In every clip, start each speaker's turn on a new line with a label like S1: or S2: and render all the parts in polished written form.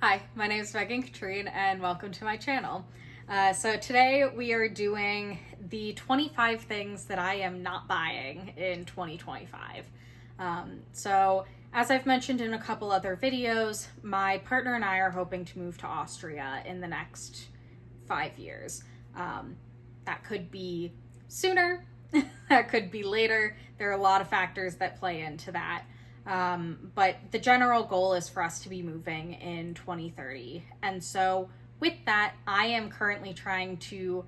S1: Hi, my name is Megan Katrine and welcome to my channel. So today we are doing the 25 things that I am not buying in 2025. So as I've mentioned in a couple other videos, my partner and I are hoping to move to Austria in the next 5 years. That could be sooner, that could be later. There are a lot of factors that play into that. But the general goal is for us to be moving in 2030. And so with that, I am currently trying to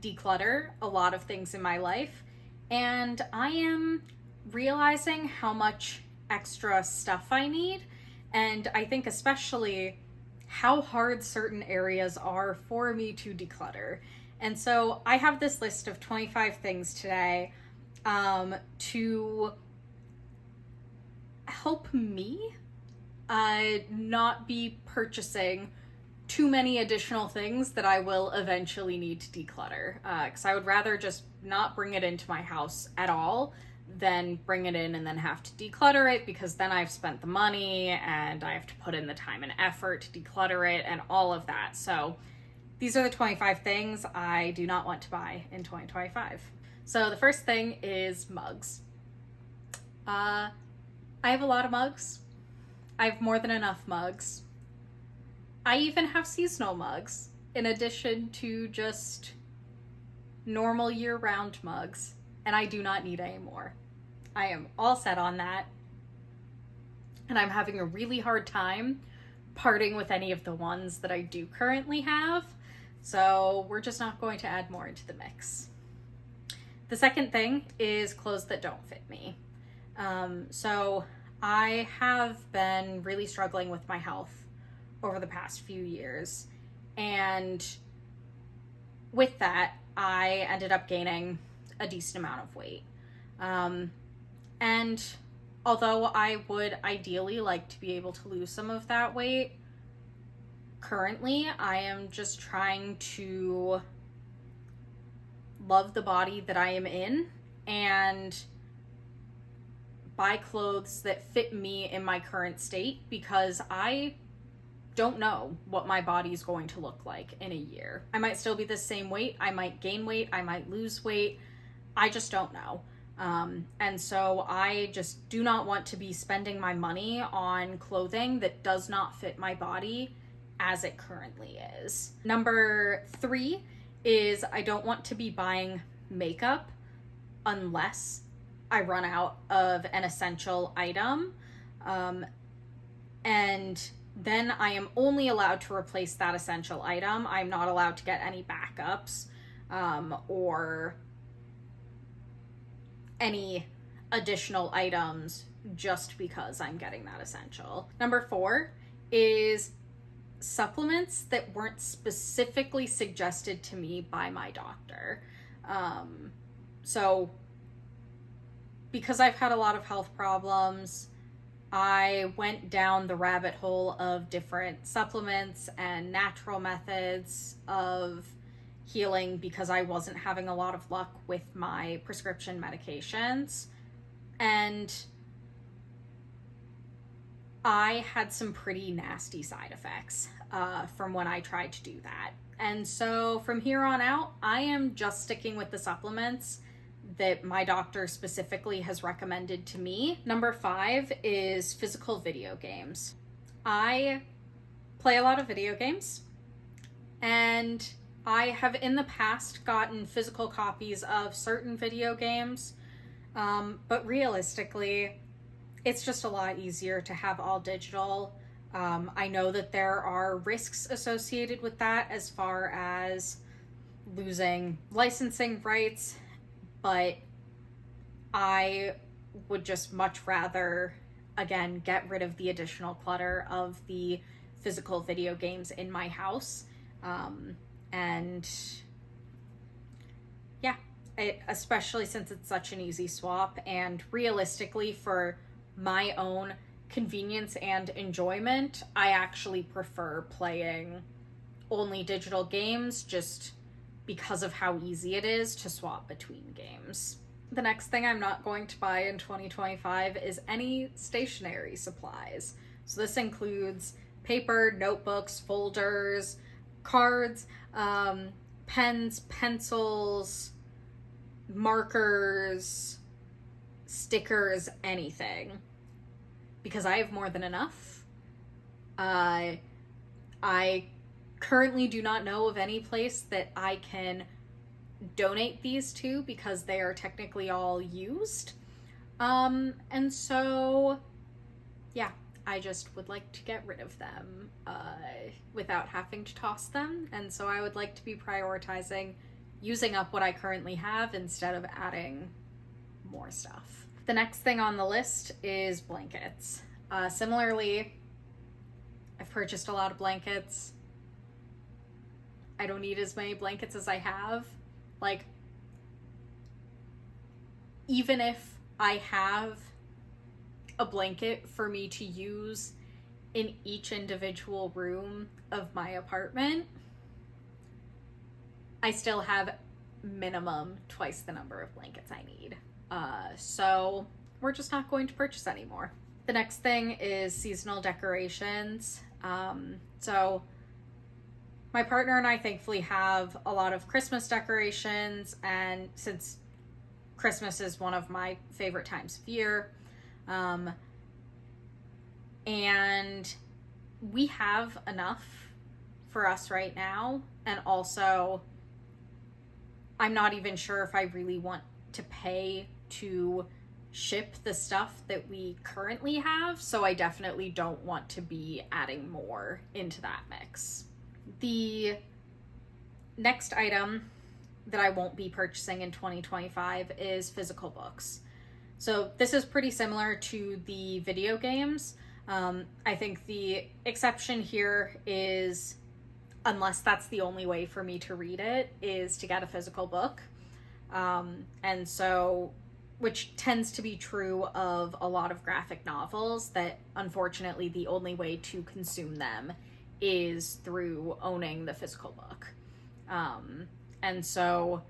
S1: declutter a lot of things in my life. And I am realizing how much extra stuff I need. And I think especially how hard certain areas are for me to declutter. And so I have this list of 25 things today to help me not be purchasing too many additional things that I will eventually need to declutter. Because I would rather just not bring it into my house at all than bring it in and then have to declutter it, because then I've spent the money and I have to put in the time and effort to declutter it and all of that. So these are the 25 things I do not want to buy in 2025. So the first thing is mugs. I have a lot of mugs. I have more than enough mugs. I even have seasonal mugs, in addition to just normal year-round mugs, and I do not need any more. I am all set on that, and I'm having a really hard time parting with any of the ones that I do currently have, so we're just not going to add more into the mix. The second thing is clothes that don't fit me. So I have been really struggling with my health over the past few years, and with that, I ended up gaining a decent amount of weight. And although I would ideally like to be able to lose some of that weight, currently I am just trying to love the body that I am in and buy clothes that fit me in my current state, because I don't know what my body is going to look like in a year. I might still be the same weight, I might gain weight, I might lose weight, I just don't know. And so I just do not want to be spending my money on clothing that does not fit my body as it currently is. Number 3 is I don't want to be buying makeup unless I run out of an essential item. And then I am only allowed to replace that essential item. I'm not allowed to get any backups or any additional items just because I'm getting that essential. Number 4 is supplements that weren't specifically suggested to me by my doctor. So because I've had a lot of health problems, I went down the rabbit hole of different supplements and natural methods of healing because I wasn't having a lot of luck with my prescription medications. And I had some pretty nasty side effects from when I tried to do that. And so from here on out, I am just sticking with the supplements that my doctor specifically has recommended to me. Number 5 is physical video games. I play a lot of video games, and I have in the past gotten physical copies of certain video games, but realistically, it's just a lot easier to have all digital. I know that there are risks associated with that as far as losing licensing rights, but I would just much rather, again, get rid of the additional clutter of the physical video games in my house. And yeah, especially since it's such an easy swap, and realistically for my own convenience and enjoyment, I actually prefer playing only digital games just because of how easy it is to swap between games. The next thing I'm not going to buy in 2025 is any stationery supplies. So this includes paper, notebooks, folders, cards, pens, pencils, markers, stickers, anything. Because I have more than enough. I currently do not know of any place that I can donate these to because they are technically all used. And so, yeah, I just would like to get rid of them without having to toss them. And so I would like to be prioritizing using up what I currently have instead of adding more stuff. The next thing on the list is blankets. Similarly, I've purchased a lot of blankets. I don't need as many blankets as I have. Like, even if I have a blanket for me to use in each individual room of my apartment, I still have minimum twice the number of blankets I need. So we're just not going to purchase anymore. The next thing is seasonal decorations. So my partner and I thankfully have a lot of Christmas decorations, and since Christmas is one of my favorite times of year, and we have enough for us right now. And also, I'm not even sure if I really want to pay to ship the stuff that we currently have, so I definitely don't want to be adding more into that mix. The next item that I won't be purchasing in 2025 is physical books. So this is pretty similar to the video games. I think the exception here is, unless that's the only way for me to read it, is to get a physical book. And so, which tends to be true of a lot of graphic novels, that unfortunately the only way to consume them is through owning the physical book. And so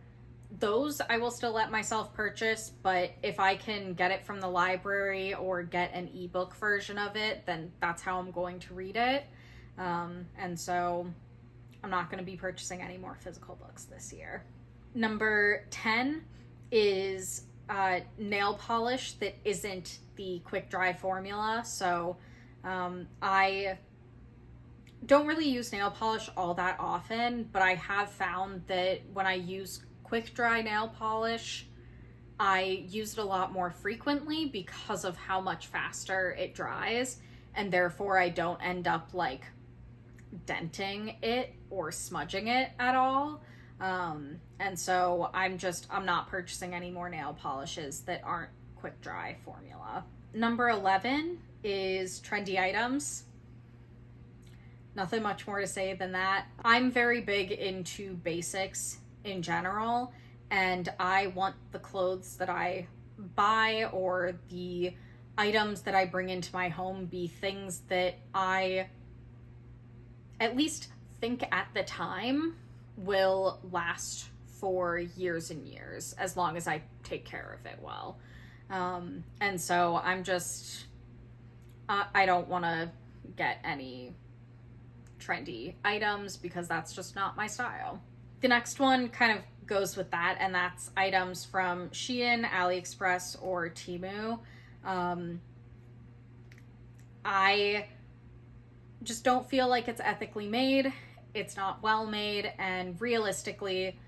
S1: those I will still let myself purchase, but if I can get it from the library or get an ebook version of it, then that's how I'm going to read it. And so I'm not going to be purchasing any more physical books this year. Number 10 is nail polish that isn't the quick dry formula. So I don't really use nail polish all that often, but I have found that when I use quick dry nail polish, I use it a lot more frequently because of how much faster it dries, and therefore I don't end up like denting it or smudging it at all. And so I'm not purchasing any more nail polishes that aren't quick dry formula. Number 11 is trendy items. Nothing much more to say than that. I'm very big into basics in general, and I want the clothes that I buy or the items that I bring into my home be things that I at least think at the time will last for years and years, as long as I take care of it well. And so I'm just, I don't want to get any trendy items because that's just not my style. The next one kind of goes with that, and that's items from Shein, AliExpress, or Temu. I just don't feel like it's ethically made. It's not well made, and realistically,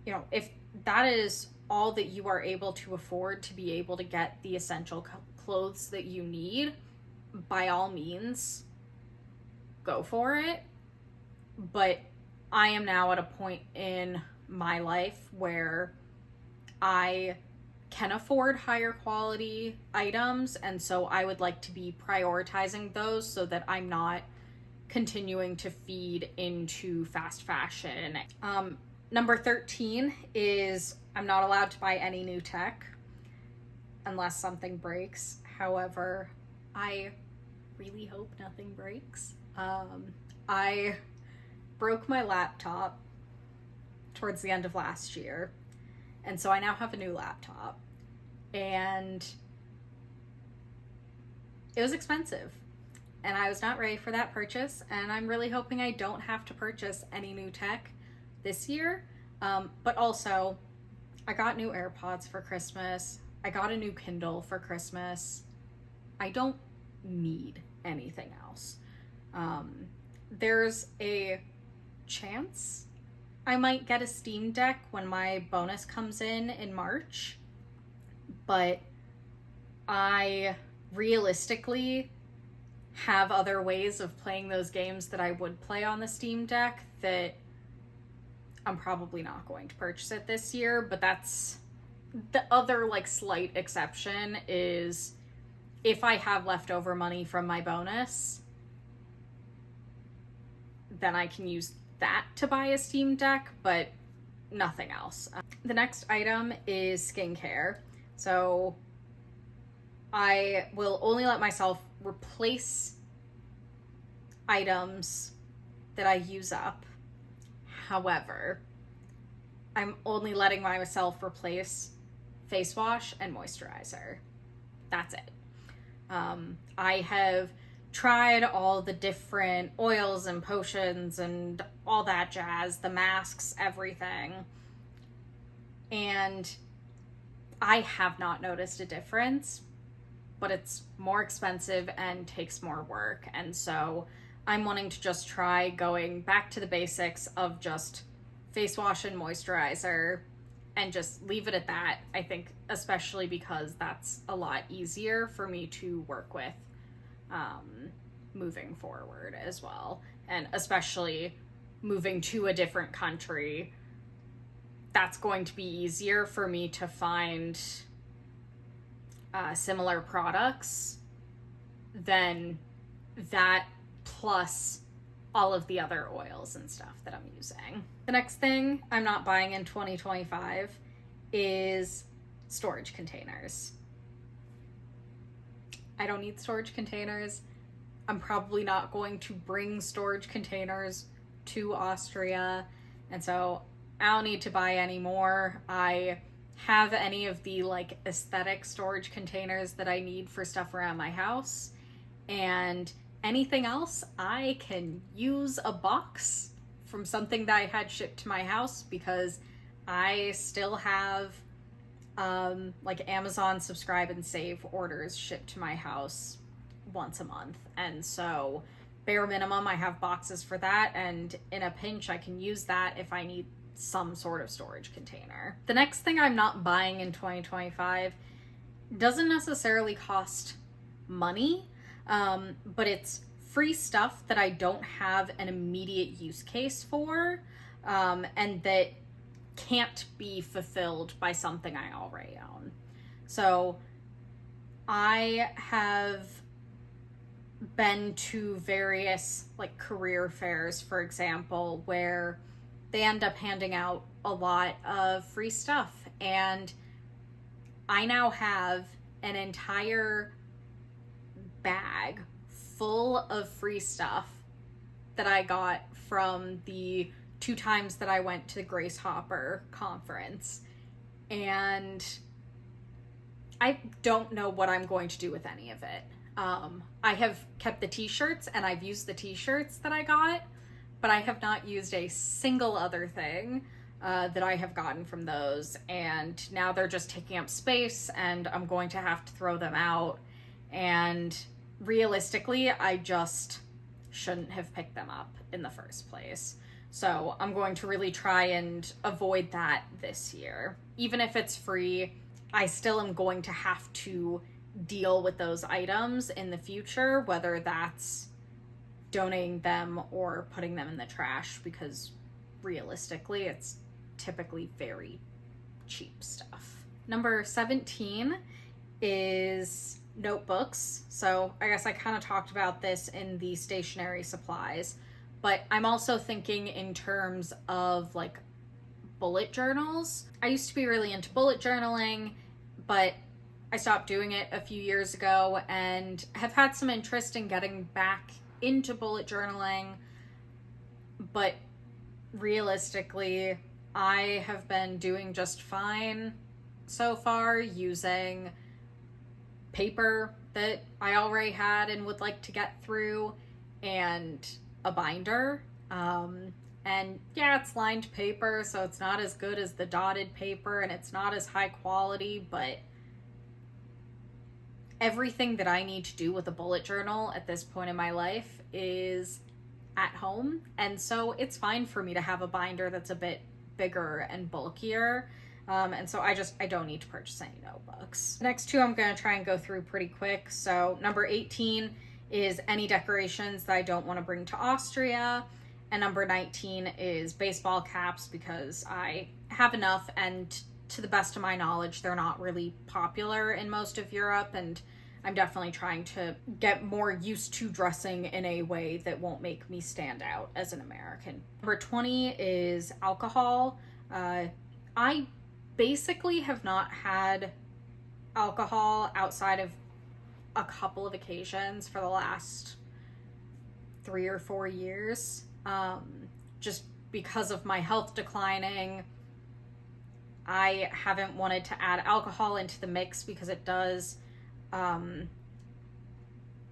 S1: you know, if that is all that you are able to afford to be able to get the essential clothes that you need, by all means, go for it. But I am now at a point in my life where I can afford higher quality items, and so I would like to be prioritizing those so that I'm not continuing to feed into fast fashion. Number 13 is I'm not allowed to buy any new tech unless something breaks. However, I really hope nothing breaks. I broke my laptop towards the end of last year, and so I now have a new laptop, and it was expensive. and I was not ready for that purchase, and I'm really hoping I don't have to purchase any new tech this year. But also, I got new AirPods for Christmas. I got a new Kindle for Christmas. I don't need anything else. There's a chance I might get a Steam Deck when my bonus comes in March, but I realistically have other ways of playing those games that I would play on the Steam Deck that I'm probably not going to purchase it this year. But that's the other like slight exception, is if I have leftover money from my bonus, then I can use that to buy a Steam Deck, but nothing else. The next item is skincare. So I will only let myself replace items that I use up. However, I'm only letting myself replace face wash and moisturizer. That's it. I have tried all the different oils and potions and all that jazz, the masks, everything, and I have not noticed a difference, but it's more expensive and takes more work, and so I'm wanting to just try going back to the basics of just face wash and moisturizer and just leave it at that. I think especially because that's a lot easier for me to work with moving forward as well, and especially moving to a different country, that's going to be easier for me to find similar products than that, plus all of the other oils and stuff that I'm using. The next thing I'm not buying in 2025 is storage containers. I don't need storage containers. I'm probably not going to bring storage containers to Austria, and so I don't need to buy any more. I have any of the like aesthetic storage containers that I need for stuff around my house, and anything else I can use a box from something that I had shipped to my house, because I still have like Amazon subscribe and save orders shipped to my house once a month, and so bare minimum I have boxes for that, and in a pinch I can use that if I need some sort of storage container. The next thing I'm not buying in 2025 doesn't necessarily cost money, but it's free stuff that I don't have an immediate use case for, and that can't be fulfilled by something I already own. So I have been to various like career fairs, for example, where they end up handing out a lot of free stuff, and I now have an entire bag full of free stuff that I got from the 2 times that I went to the Grace Hopper conference, and I don't know what I'm going to do with any of it. I have kept the t-shirts, and I've used the t-shirts that I got, but I have not used a single other thing that I have gotten from those, and now they're just taking up space, and I'm going to have to throw them out, and realistically, I just shouldn't have picked them up in the first place. So I'm going to really try and avoid that this year. Even if it's free, I still am going to have to deal with those items in the future, whether that's donating them or putting them in the trash, because realistically, it's typically very cheap stuff. Number 17 is notebooks. So I guess I kind of talked about this in the stationery supplies, but I'm also thinking in terms of like bullet journals. I used to be really into bullet journaling, but I stopped doing it a few years ago and have had some interest in getting back into bullet journaling, but realistically, I have been doing just fine so far using paper that I already had and would like to get through, and a binder. And yeah, it's lined paper, so it's not as good as the dotted paper, and it's not as high quality, but everything that I need to do with a bullet journal at this point in my life is at home, and so it's fine for me to have a binder that's a bit bigger and bulkier. And so I don't need to purchase any notebooks. The next two I'm going to try and go through pretty quick. So number 18 is any decorations that I don't want to bring to Austria. And number 19 is baseball caps, because I have enough, and to the best of my knowledge, they're not really popular in most of Europe, and I'm definitely trying to get more used to dressing in a way that won't make me stand out as an American. Number 20 is alcohol. I basically have not had alcohol outside of a couple of occasions for the last 3 or 4 years, just because of my health declining. I haven't wanted to add alcohol into the mix because it does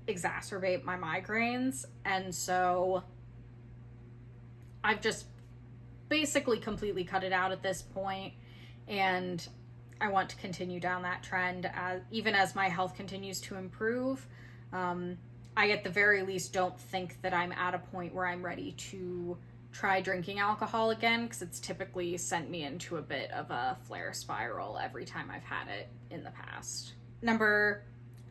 S1: exacerbate my migraines, and so I've just basically completely cut it out at this point, and I want to continue down that trend even as my health continues to improve. I at the very least don't think that I'm at a point where I'm ready to try drinking alcohol again, because it's typically sent me into a bit of a flare spiral every time I've had it in the past. Number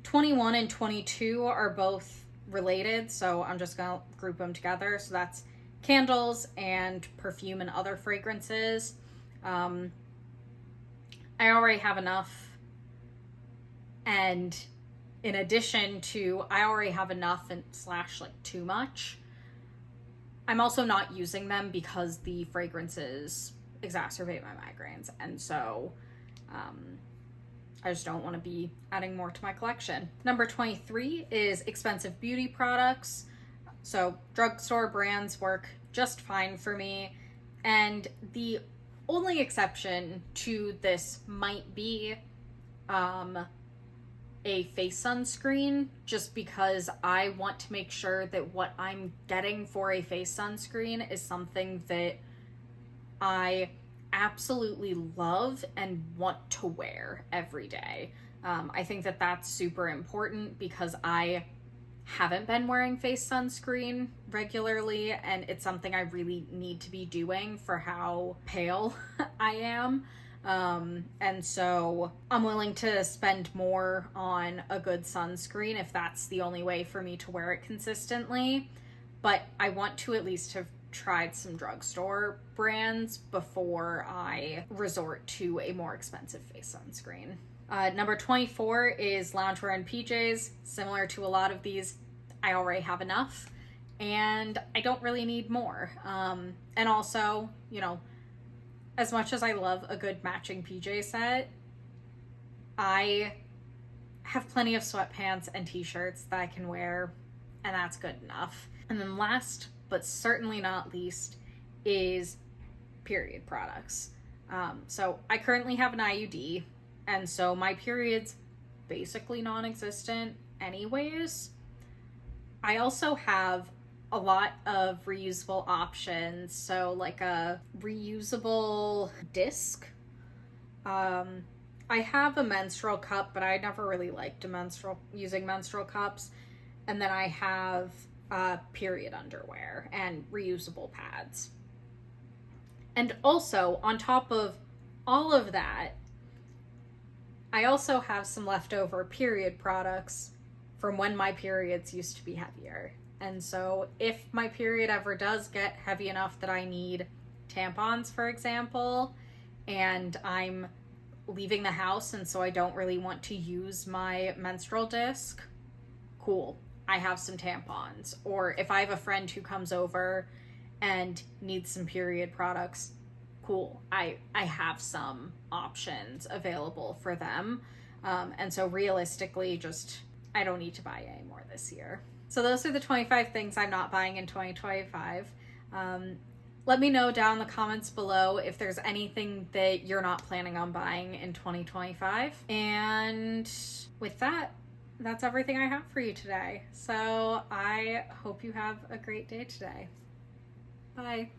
S1: 21 and 22 are both related, so I'm just going to group them together. So that's candles and perfume and other fragrances. I already have enough, and in addition to I already have enough and / like too much, I'm also not using them because the fragrances exacerbate my migraines, and so I just don't want to be adding more to my collection. Number 23 is expensive beauty products. So drugstore brands work just fine for me, and the only exception to this might be a face sunscreen, just because I want to make sure that what I'm getting for a face sunscreen is something that I absolutely love and want to wear every day. I think that that's super important because I haven't been wearing face sunscreen regularly, and it's something I really need to be doing for how pale I am. And so I'm willing to spend more on a good sunscreen if that's the only way for me to wear it consistently. But I want to at least have tried some drugstore brands before I resort to a more expensive face sunscreen. Number 24 is loungewear and PJs. Similar to a lot of these, I already have enough, and I don't really need more. And also, you know, as much as I love a good matching PJ set, I have plenty of sweatpants and t-shirts that I can wear, and that's good enough. And then last, but certainly not least, is period products. So I currently have an IUD, and so my period's basically non-existent anyways. I also have a lot of reusable options, so like a reusable disc. I have a menstrual cup, but I never really liked using menstrual cups. And then I have period underwear and reusable pads. And also, on top of all of that, I also have some leftover period products from when my periods used to be heavier. And so if my period ever does get heavy enough that I need tampons, for example, and I'm leaving the house and so I don't really want to use my menstrual disc, cool, I have some tampons. Or if I have a friend who comes over and needs some period products, cool, I have some options available for them. And so realistically, I don't need to buy any more this year. So those are the 25 things I'm not buying in 2025. Let me know down in the comments below if there's anything that you're not planning on buying in 2025. And with that, that's everything I have for you today. So I hope you have a great day today. Bye.